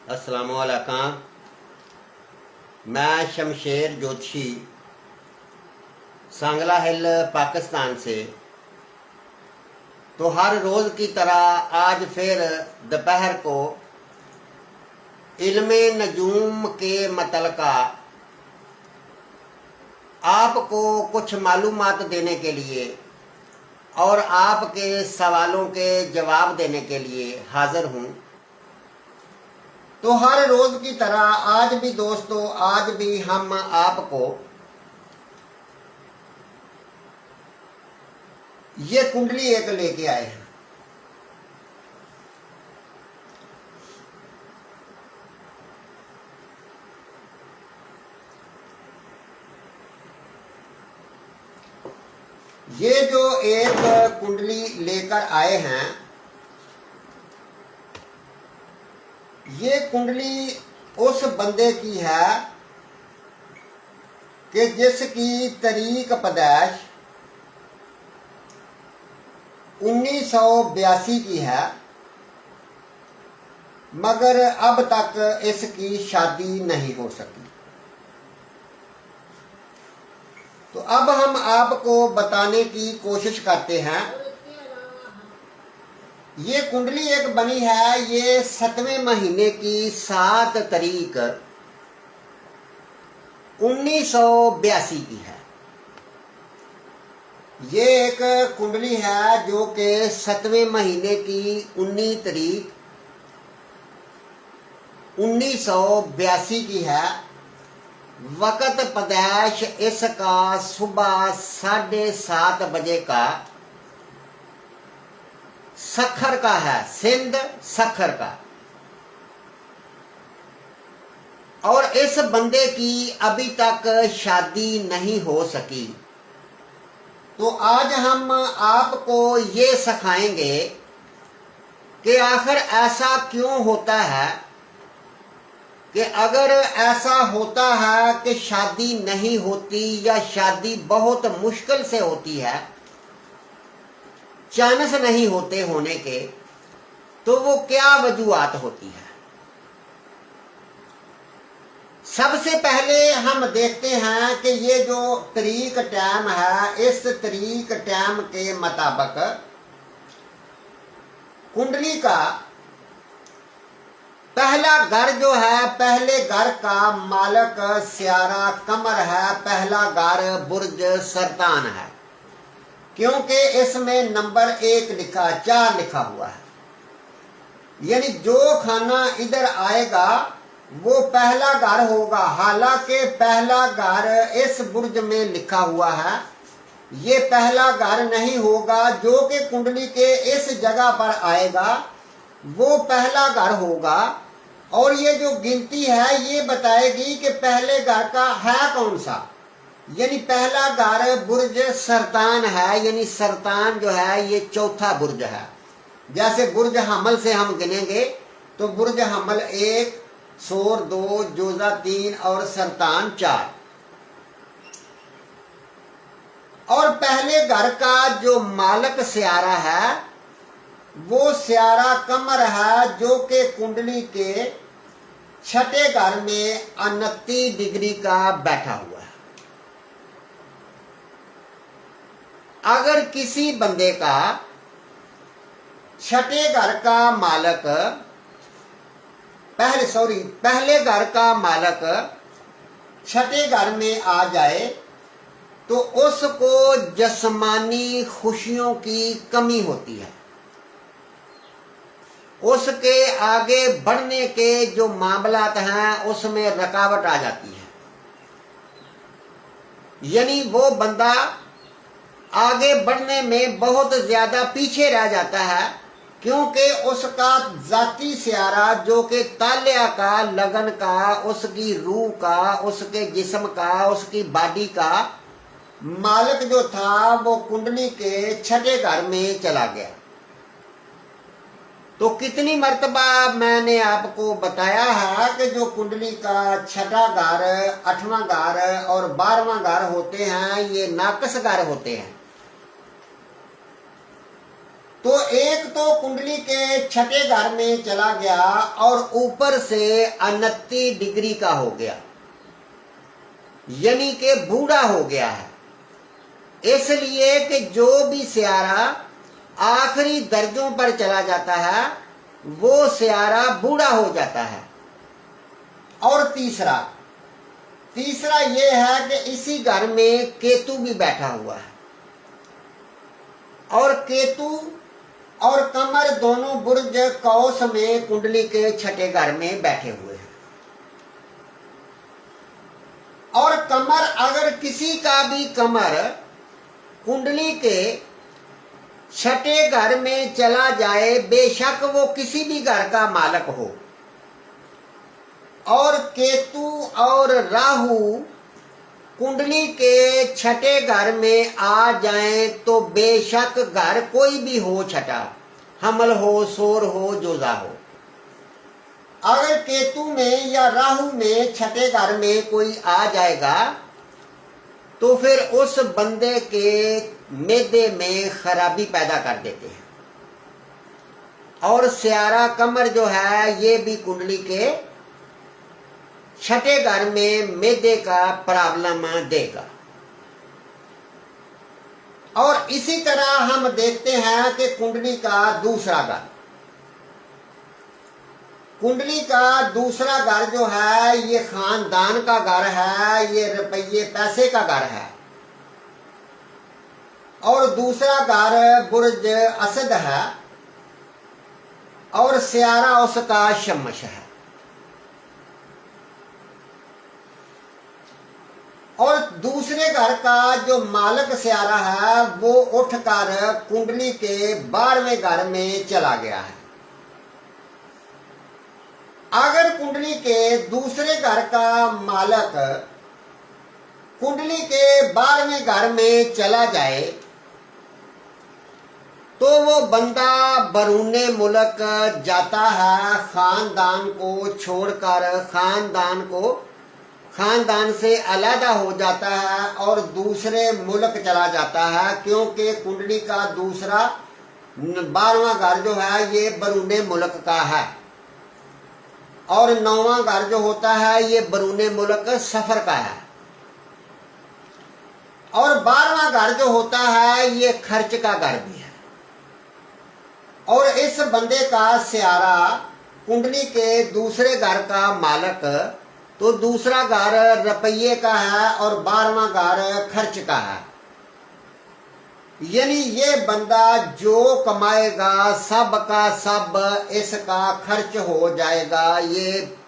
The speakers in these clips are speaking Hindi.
अस्सलाम वालेकुम। मैं शमशेर ज्योतिषी सांगला हिल पाकिस्तान से। तो हर रोज़ की तरह आज फिर दोपहर को इल्मे नजूम के मतलका आपको कुछ मालूमात देने के लिए और आपके सवालों के जवाब देने के लिए हाज़िर हूँ। तो हर रोज़ की तरह आज भी दोस्तों, आज भी हम आपको ये कुंडली एक लेके आए हैं। ये जो एक कुंडली लेकर आए हैं, ये कुंडली उस बंदे की है कि जिसकी तारीख पैदाइश 1982 की है, मगर अब तक इसकी शादी नहीं हो सकी। तो अब हम आपको बताने की कोशिश करते हैं। ये कुंडली एक बनी है, ये 7वें महीने की 7 तारीख 1982 की है। ये एक कुंडली है जो कि 7वें महीने की 19 तारीख 1982 की है। वक़्त पैदाइश इसका सुबह 7:30 बजे का सखर का है, सिंध सखर का। और इस बंदे की अभी तक शादी नहीं हो सकी। तो आज हम आपको ये सिखाएंगे कि आखिर ऐसा क्यों होता है, कि अगर ऐसा होता है कि शादी नहीं होती या शादी बहुत मुश्किल से होती है, चांस नहीं होते होने के, तो वो क्या वजूहात होती है। सबसे पहले हम देखते हैं कि ये जो तारीख टाइम है, इस तारीख टाइम के मुताबिक कुंडली का पहला घर जो है, पहले घर का मालक स्यारा कमर है, पहला घर बुर्ज सरतान है। क्योंकि इसमें नंबर 1 लिखा, 4 लिखा हुआ है, यानी जो खाना इधर आएगा वो पहला घर होगा। हालांकि पहला घर इस बुर्ज में लिखा हुआ है, ये पहला घर नहीं होगा। जो कि कुंडली के इस जगह पर आएगा वो पहला घर होगा। और ये जो गिनती है ये बताएगी कि पहले घर का है कौन सा। यानी पहला घर बुर्ज सरतान है, यानी सरतान जो है ये चौथा बुर्ज है। जैसे बुर्ज हमल से हम गिनेंगे तो बुर्ज हमल 1, सोर 2, जोजा 3 और सरतान 4। और पहले घर का जो मालक स्यारा है वो स्यारा कमर है, जो कि कुंडली के 6ठे घर में 29 डिग्री का बैठा हुआ है। अगर किसी बंदे का 6ठे घर का मालक पहले घर का मालक 6ठे घर में आ जाए तो उसको जिस्मानी खुशियों की कमी होती है। उसके आगे बढ़ने के जो मामलात हैं उसमें रुकावट आ जाती है। यानी वो बंदा आगे बढ़ने में बहुत ज्यादा पीछे रह जाता है, क्योंकि उसका जाती स्यारा जो कि तालिया का, लगन का, उसकी रूह का, उसके जिस्म का, उसकी बॉडी का मालिक जो था वो कुंडली के 6ठे घर में चला गया। तो कितनी मर्तबा मैंने आपको बताया है कि जो कुंडली का 6ठा घर, 8वां घर और 12वां घर होते हैं, ये नाकस घर होते हैं। तो एक तो कुंडली के छठे घर में चला गया और ऊपर से 29 डिग्री का हो गया, यानी कि बूढ़ा हो गया है। इसलिए कि जो भी सियारा आखिरी दर्जों पर चला जाता है वो सियारा बूढ़ा हो जाता है। और तीसरा ये है कि इसी घर में केतु भी बैठा हुआ है, और केतु और कमर दोनों बुर्ज कौस में कुंडली के छठे घर में बैठे हुए हैं। और कमर, अगर किसी का भी कमर कुंडली के छठे घर में चला जाए, बेशक वो किसी भी घर का मालक हो, और केतु और राहु कुंडली के छठे घर में आ जाएं, तो बेशक घर कोई भी हो छठा, हमल हो, सोर हो, जोजा हो, अगर केतु में या राहु में छठे घर में कोई आ जाएगा तो फिर उस बंदे के मेदे में खराबी पैदा कर देते हैं। और सियारा कमर जो है ये भी कुंडली के छठे घर में मेदे का प्रॉब्लम देगा। और इसी तरह हम देखते हैं कि कुंडली का दूसरा घर, कुंडली का दूसरा घर जो है ये खानदान का घर है, ये रुपये पैसे का घर है। और दूसरा घर बुर्ज असद है और सियारा उसका शमश है। और दूसरे घर का जो मालक सियारा है वो उठकर कुंडली के 12वें घर में चला गया है। अगर कुंडली के दूसरे घर का मालक कुंडली के 12वें घर में चला जाए तो वो बंदा बरूने मुल्क जाता है, खानदान को छोड़कर खानदान से अलहदा हो जाता है और दूसरे मुल्क चला जाता है, क्योंकि कुंडली का दूसरा 12वां घर जो है ये बरूने मुल्क का है, और 9वां घर जो होता है ये बरूने मुल्क सफर का है, और 12वां घर जो होता है ये खर्च का घर भी है। और इस बंदे का सियारा कुंडली के दूसरे घर का मालक, तो दूसरा घर रुपये का है और 12वां घर खर्च का है, यानी ये बंदा जो कमाएगा सब का सब इसका खर्च हो जाएगा। ये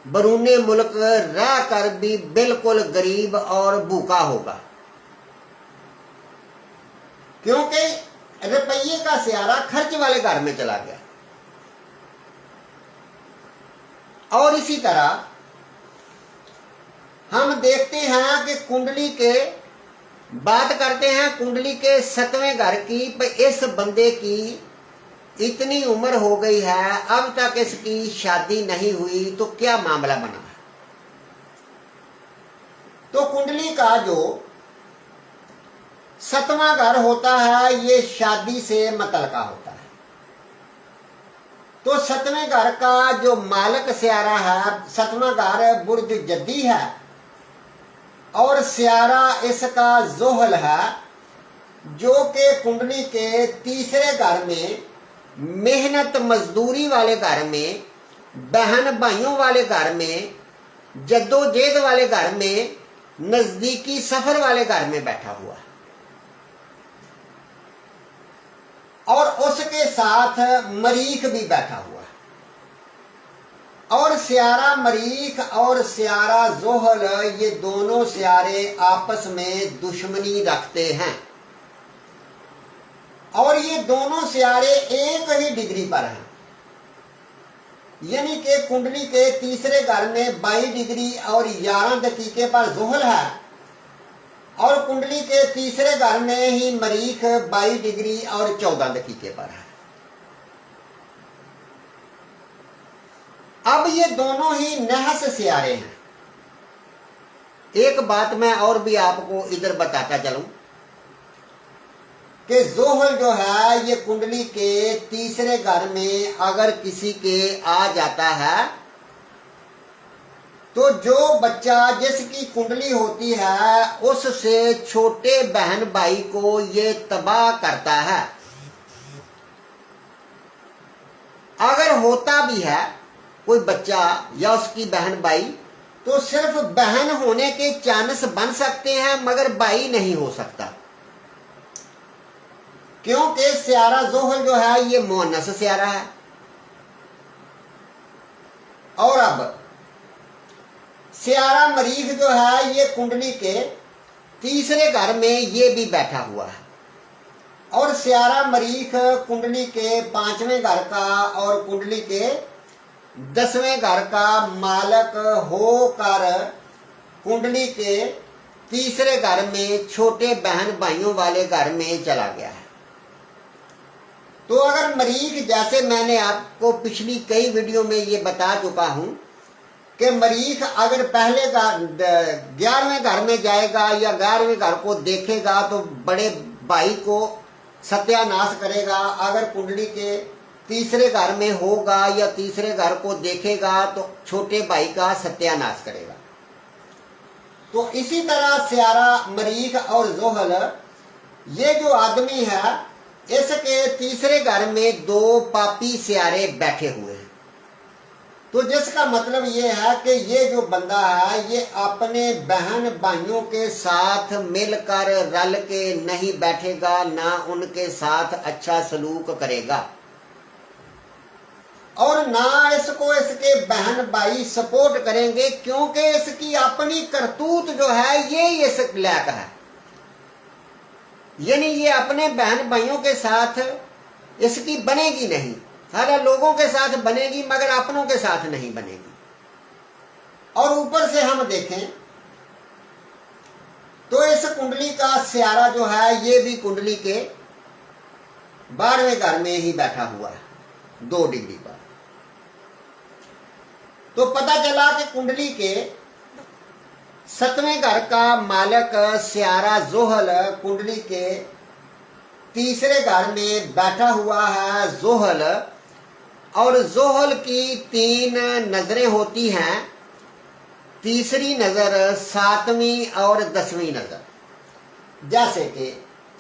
बरूने मुल्क रह कर भी बिल्कुल गरीब और भूखा होगा, क्योंकि रुपये का सियारा खर्च वाले घर में चला गया। और इसी तरह हम देखते हैं कि कुंडली के बात करते हैं कुंडली के 7वें घर की। इस बंदे की इतनी उम्र हो गई है, अब तक इसकी शादी नहीं हुई, तो क्या मामला बना है? तो कुंडली का जो 7वां घर होता है ये शादी से मतलब का होता है। तो 7वें घर का जो मालक सियारा है, 7वां घर बुर्ज जद्दी है और सियारा इसका जोहल है, जो कि कुंडली के तीसरे घर में, मेहनत मजदूरी वाले घर में, बहन भाइयों वाले घर में, जद्दोजहद वाले घर में, नजदीकी सफर वाले घर में बैठा हुआ है। और उसके साथ मरीख भी बैठा हुआ है। और सियारा मरीख और सियारा जोहल ये दोनों सियारे आपस में दुश्मनी रखते हैं, और ये दोनों सियारे एक ही डिग्री पर हैं, यानी कि कुंडली के तीसरे घर में 22 डिग्री और 11 दकीके पर जोहल है, और कुंडली के तीसरे घर में ही मरीख 22 डिग्री और 14 दकीके पर है। अब ये दोनों ही नहस सियारे हैं। एक बात मैं और भी आपको इधर बताता चलूं कि जोहल जो है ये कुंडली के तीसरे घर में अगर किसी के आ जाता है तो जो बच्चा जिसकी कुंडली होती है उससे छोटे बहन भाई को ये तबाह करता है। अगर होता भी है कोई बच्चा या उसकी बहन भाई तो सिर्फ बहन होने के चांस बन सकते हैं मगर भाई नहीं हो सकता, क्योंकि स्यारा जोहल जो है ये मोनस स्यारा है। और अब स्यारा मरीख जो है ये कुंडली के तीसरे घर में ये भी बैठा हुआ है और स्यारा मरीख कुंडली के 5वें घर का और कुंडली के 10वें घर का मालक होकर कुंडली के तीसरे घर में छोटे बहन भाइयों वाले घर में चला गया है। तो अगर मरीख, जैसे मैंने आपको पिछली कई वीडियो में ये बता चुका हूं कि मरीख अगर पहले 11वें घर में जाएगा या 11वें घर को देखेगा तो बड़े भाई को सत्यानाश करेगा। अगर कुंडली के तीसरे घर में होगा या तीसरे घर को देखेगा तो छोटे भाई का सत्यानाश करेगा। तो इसी तरह स्यारा मरीख और जोहल ये जो आदमी है इसके तीसरे घर में 2 पापी स्यारे बैठे हुए हैं। तो जिसका मतलब ये है कि ये जो बंदा है ये अपने बहन भाइयों के साथ मिलकर रल के नहीं बैठेगा, ना उनके साथ अच्छा सलूक करेगा और ना इसको इसके बहन भाई सपोर्ट करेंगे, क्योंकि इसकी अपनी करतूत जो है ये इस लायक है। यानी ये अपने बहन भाइयों के साथ इसकी बनेगी नहीं, सारा लोगों के साथ बनेगी मगर अपनों के साथ नहीं बनेगी। और ऊपर से हम देखें तो इस कुंडली का स्यारा जो है ये भी कुंडली के 12वें घर में ही बैठा हुआ है 2 डिग्री पर। तो पता चला कि कुंडली के 7वें घर का मालक स्यारा जोहल कुंडली के तीसरे घर में बैठा हुआ है जोहल, और जोहल की 3 नजरें होती हैं। तीसरी नजर 7वीं और 10वीं नजर, जैसे कि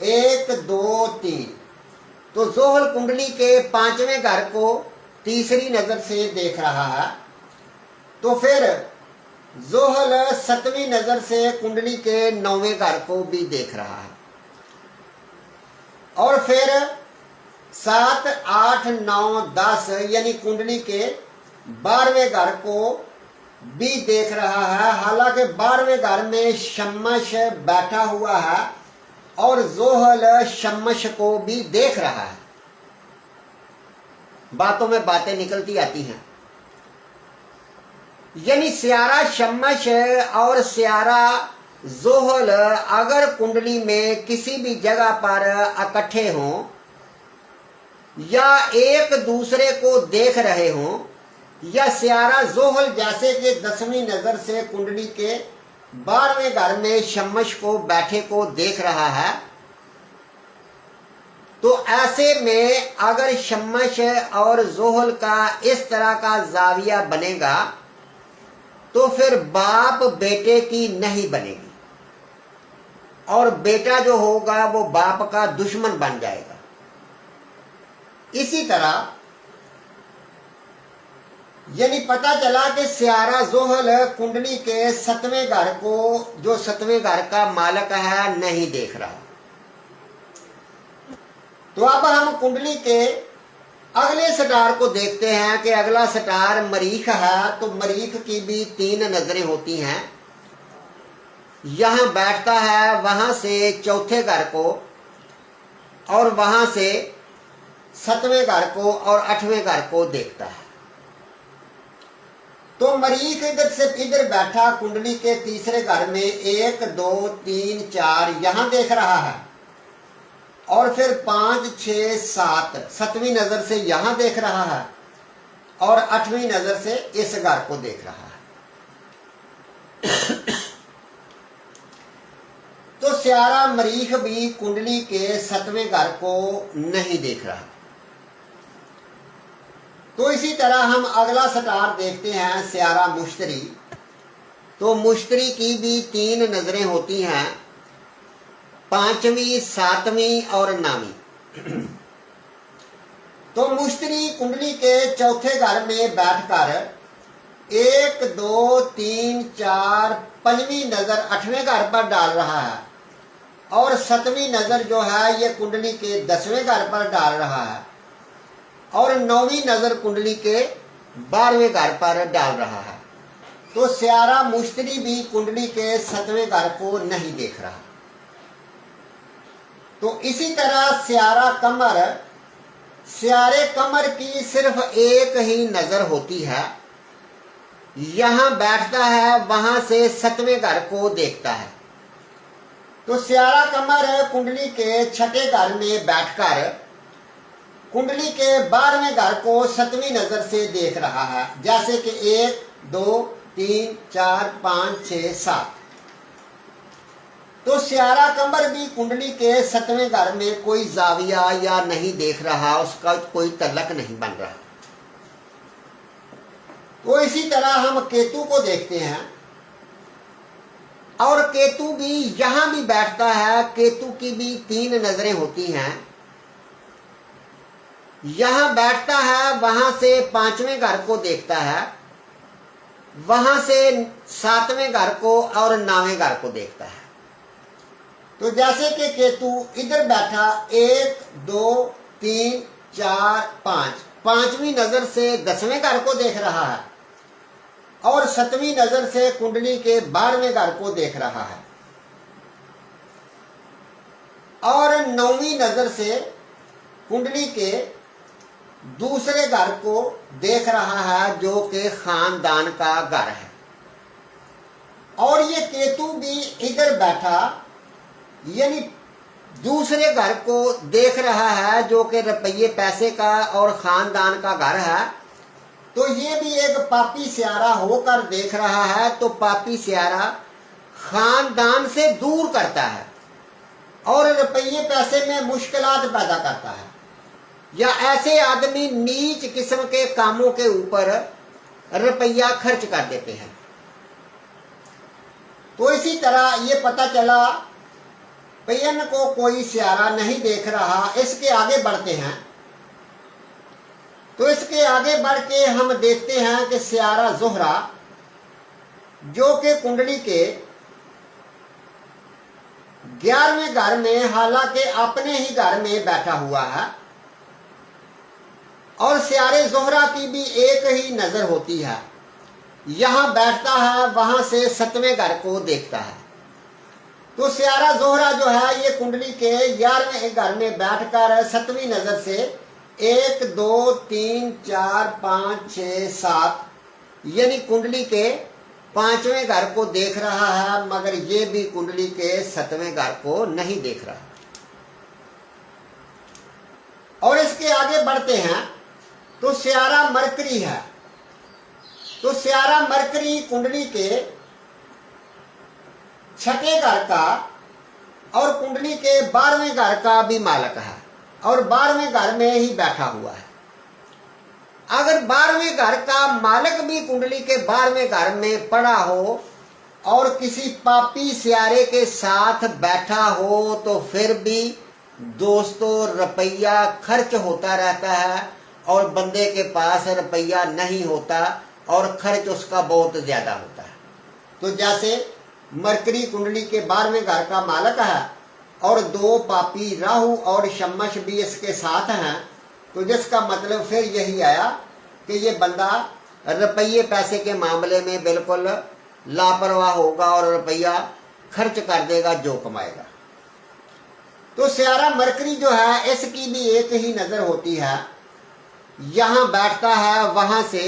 1 2 3। तो जोहल कुंडली के 5वें घर को तीसरी नजर से देख रहा है, तो फिर जोहल 7वीं नजर से कुंडली के 9वें घर को भी देख रहा है और फिर 7 8 9 10 यानी कुंडली के 12वें घर को भी देख रहा है। हालांकि 12वें घर में शम्मश बैठा हुआ है और जोहल शम्मश को भी देख रहा है। बातों में बातें निकलती आती हैं। यानी स्यारा शम्मश और स्यारा जोहल अगर कुंडली में किसी भी जगह पर इकट्ठे हों या एक दूसरे को देख रहे हों, या स्यारा जोहल जैसे कि 10वीं नजर से कुंडली के 12वें घर में शम्मश को बैठे को देख रहा है, तो ऐसे में अगर शम्मश और जोहल का इस तरह का जाविया बनेगा तो फिर बाप बेटे की नहीं बनेगी और बेटा जो होगा वो बाप का दुश्मन बन जाएगा। इसी तरह यानी पता चला कि स्यारा जोहल कुंडली के 7वें घर को, जो 7वें घर का मालक है, नहीं देख रहा। तो अब हम कुंडली के अगले स्टार को देखते हैं कि अगला स्टार मरीख है। तो मरीख की भी 3 नजरें होती हैं। यहां बैठता है, वहां से 4थे घर को और वहां से 7वें घर को और 8वें घर को देखता है। तो मरीख इधर से इधर बैठा कुंडली के तीसरे घर में 1 2 3 4 यहां देख रहा है और फिर 5 6 7 7वीं नजर से यहां देख रहा है और 8वीं नजर से इस घर को देख रहा है। तो स्यारा मरीख भी कुंडली के 7वें घर को नहीं देख रहा। तो इसी तरह हम अगला स्टार देखते हैं स्यारा मुश्तरी। तो मुश्तरी की भी 3 नजरें होती हैं, 5वीं, 7वीं और 9वीं। तो मुश्तरी कुंडली के 4थे घर में बैठकर 1, 2, 3, 4, 5वीं नजर 8वें घर पर डाल रहा है और 7वीं नजर जो है ये कुंडली के 10वें घर पर डाल रहा है और 9वीं नजर कुंडली के 12वें घर पर डाल रहा है। तो स्यारा मुश्तरी भी कुंडली के 7वें घर को नहीं देख रहा। तो इसी तरह स्यारा कमर, स्यारे कमर की सिर्फ एक ही नजर होती है, यहां बैठता है वहां से 7वें घर को देखता है। तो स्यारा कमर कुंडली के 6ठे घर में बैठकर कुंडली के 12वें घर को 7वीं नजर से देख रहा है, जैसे कि 1, 2, 3, 4, 5, 6, 7। तो स्यारा कमर भी कुंडली के 7वें घर में कोई जाविया या नहीं देख रहा, उसका कोई तलक नहीं बन रहा। तो इसी तरह हम केतु को देखते हैं और केतु भी यहां भी बैठता है। केतु की भी 3 नजरें होती हैं, यहां बैठता है वहां से 5वें घर को देखता है, वहां से 7वें घर को और 9वें घर को देखता है। तो जैसे कि केतु इधर बैठा 1, 2, 3, 4, 5, 5वीं नजर से 10वें घर को देख रहा है और 7वीं नजर से कुंडली के 12वें घर को देख रहा है और 9वीं नजर से कुंडली के दूसरे घर को देख रहा है जो कि खानदान का घर है। और ये केतु भी इधर बैठा यानी दूसरे घर को देख रहा है जो कि रुपये पैसे का और खानदान का घर है। तो ये भी एक पापी स्यारा होकर देख रहा है। तो पापी स्यारा खानदान से दूर करता है और रुपये पैसे में मुश्किलात पैदा करता है, या ऐसे आदमी नीच किस्म के कामों के ऊपर रुपया खर्च कर देते हैं। तो इसी तरह ये पता चला पयन को कोई स्यारा नहीं देख रहा। इसके आगे बढ़ते हैं। तो इसके आगे बढ़ के हम देखते हैं कि स्यारा जोहरा जो कि कुंडली के 11वें घर में, हालांकि अपने ही घर में बैठा हुआ है और स्यारे जोहरा की भी एक ही नजर होती है, यहां बैठता है वहां से 7वें घर को देखता है। तो स्यारा जोहरा जो है ये कुंडली के 11वें घर में बैठकर 7वीं नजर से 1, 2, 3, 4, 5, 6, 7 यानी कुंडली के 5वें घर को देख रहा है, मगर ये भी कुंडली के 7वें घर को नहीं देख रहा। और इसके आगे बढ़ते हैं तो स्यारा मरकरी है। तो स्यारा मरकरी कुंडली के 6ठे घर का और कुंडली के 12वें घर का भी मालक है और 12वें घर में ही बैठा हुआ है। अगर 12वें घर का मालक भी कुंडली के 12वें घर में पड़ा हो और किसी पापी स्यारे के साथ बैठा हो तो फिर भी दोस्तों रुपया खर्च होता रहता है और बंदे के पास रुपया नहीं होता और खर्च उसका बहुत ज्यादा होता है। तो जैसे मरकरी कुंडली के 12वें घर का मालक है और 2 पापी राहु और शमश भी इसके साथ हैं, तो जिसका मतलब फिर यही आया कि ये बंदा रुपये पैसे के मामले में बिल्कुल लापरवाह होगा और रुपया खर्च कर देगा जो कमाएगा। तो स्यारा मरकरी जो है इसकी भी एक ही नजर होती है, यहां बैठता है वहां से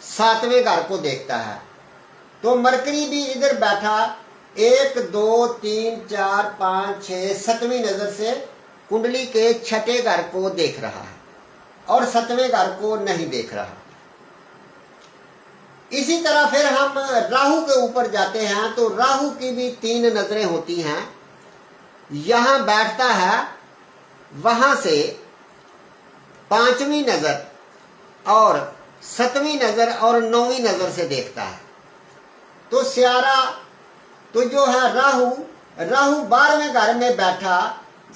7वें घर को देखता है। तो मरकरी भी इधर बैठा 1, 2, 3, 4, 5, 6 7वीं नजर से कुंडली के 6ठे घर को देख रहा है और 7वें घर को नहीं देख रहा। इसी तरह फिर हम राहु के ऊपर जाते हैं। तो राहु की भी 3 नजरें होती हैं, यहां बैठता है, वहां से 5वीं नजर और 7वीं नजर और 9वीं नजर से देखता है। तो सियारा तो जो है राहु 12वें घर में बैठा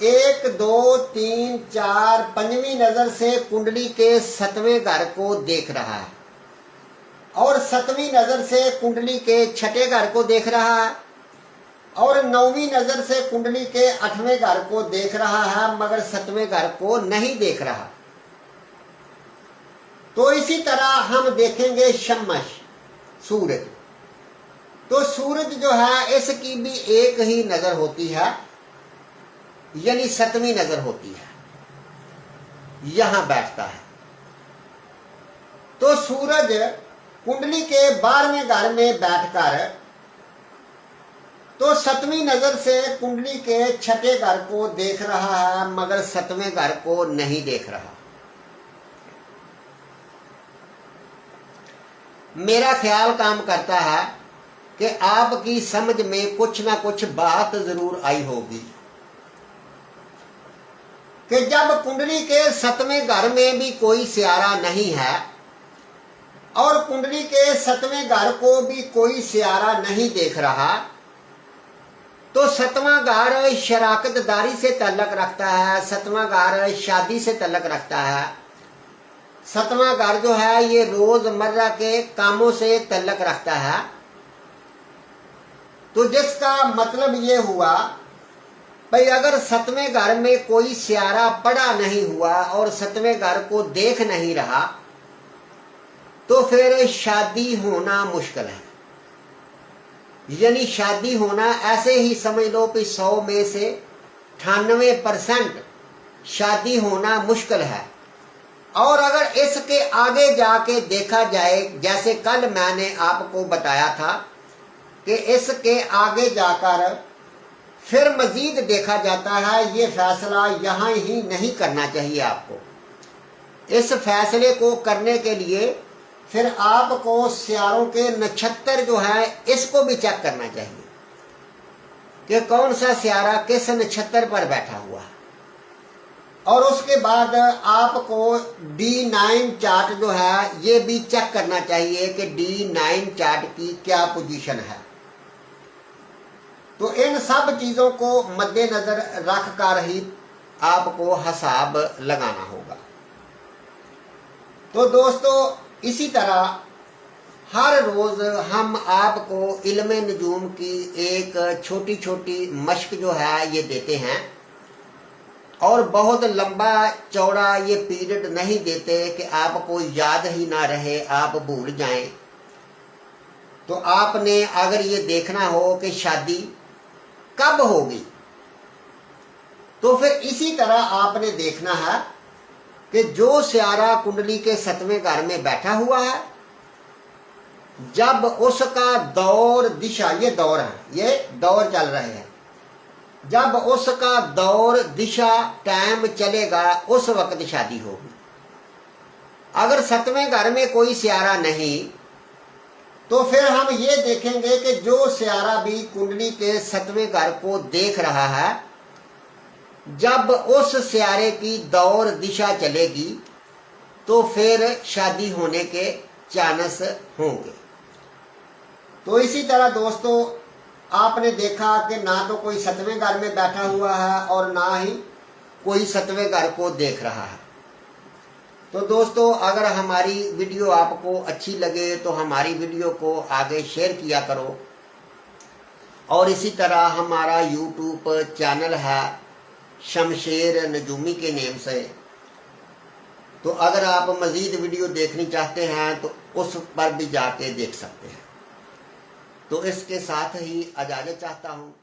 1 2 3 4 5वीं नजर से कुंडली के 7वें घर को देख रहा है और 7वीं नजर से कुंडली के 6ठे घर को देख रहा है और 9वीं नजर से कुंडली के 8वें घर को देख रहा है, मगर 7वें घर को नहीं देख रहा। तो इसी तरह हम देखेंगे शमश सूरज। तो सूरज जो है इसकी भी एक ही नजर होती है, यानी 7वीं नजर होती है, यहां बैठता है। तो सूरज कुंडली के 12वें घर में बैठकर तो 7वीं नजर से कुंडली के 6ठे घर को देख रहा है, मगर 7वें घर को नहीं देख रहा। मेरा ख्याल काम करता है कि आपकी समझ में कुछ ना कुछ बात जरूर आई होगी कि जब कुंडली के 7वें घर में भी कोई सियारा नहीं है और कुंडली के 7वें घर को भी कोई सियारा नहीं देख रहा, तो 7वां घर शराकतदारी से ताल्लुक रखता है, 7वां घर शादी से ताल्लुक रखता है, 7वां घर जो है ये रोजमर्रा के कामों से ताल्लुक रखता है। तो जिसका मतलब ये हुआ भाई, अगर 7वें घर में कोई सियारा पड़ा नहीं हुआ और 7वें घर को देख नहीं रहा, तो फिर शादी होना मुश्किल है। यानी शादी होना ऐसे ही समझ लो कि 100 में से 98% शादी होना मुश्किल है। और अगर इसके आगे जाके देखा जाए, जैसे कल मैंने आपको बताया था कि इसके आगे जाकर फिर मजीद देखा जाता है, ये फैसला यहाँ ही नहीं करना चाहिए आपको। इस फैसले को करने के लिए फिर आपको सियारों के नक्षत्र जो है इसको भी चेक करना चाहिए कि कौन सा सियारा किस नक्षत्र पर बैठा हुआ है। और उसके बाद आपको D9 चार्ट जो है ये भी चेक करना चाहिए कि D9 चार्ट की क्या पोजीशन है। तो इन सब चीजों को मद्देनजर रख कर ही आपको हिसाब लगाना होगा। तो दोस्तों, इसी तरह हर रोज हम आपको इल्मे नजूम की एक छोटी छोटी मश्क जो है ये देते हैं और बहुत लंबा चौड़ा ये पीरियड नहीं देते कि आपको याद ही ना रहे, आप भूल जाएं। तो आपने अगर ये देखना हो कि शादी कब होगी, तो फिर इसी तरह आपने देखना है कि जो सियारा कुंडली के 7वें घर में बैठा हुआ है, जब उसका दौर दिशा, ये दौर है, ये दौर चल रहे हैं, जब उसका दौर दिशा टाइम चलेगा उस वक्त शादी होगी। अगर 7वें घर में कोई सियारा नहीं, तो फिर हम ये देखेंगे कि जो सियारा भी कुंडली के 7वें घर को देख रहा है, जब उस सियारे की दौर दिशा चलेगी तो फिर शादी होने के चांस होंगे। तो इसी तरह दोस्तों, आपने देखा कि ना तो कोई 7वें घर में बैठा हुआ है और ना ही कोई 7वें घर को देख रहा है। तो दोस्तों, अगर हमारी वीडियो आपको अच्छी लगे तो हमारी वीडियो को आगे शेयर किया करो। और इसी तरह हमारा यूट्यूब चैनल है शमशेर नजूमी के नेम से। तो अगर आप मज़ीद वीडियो देखनी चाहते हैं तो उस पर भी जाके देख सकते हैं। तो इसके साथ ही इजाज़त चाहता हूँ।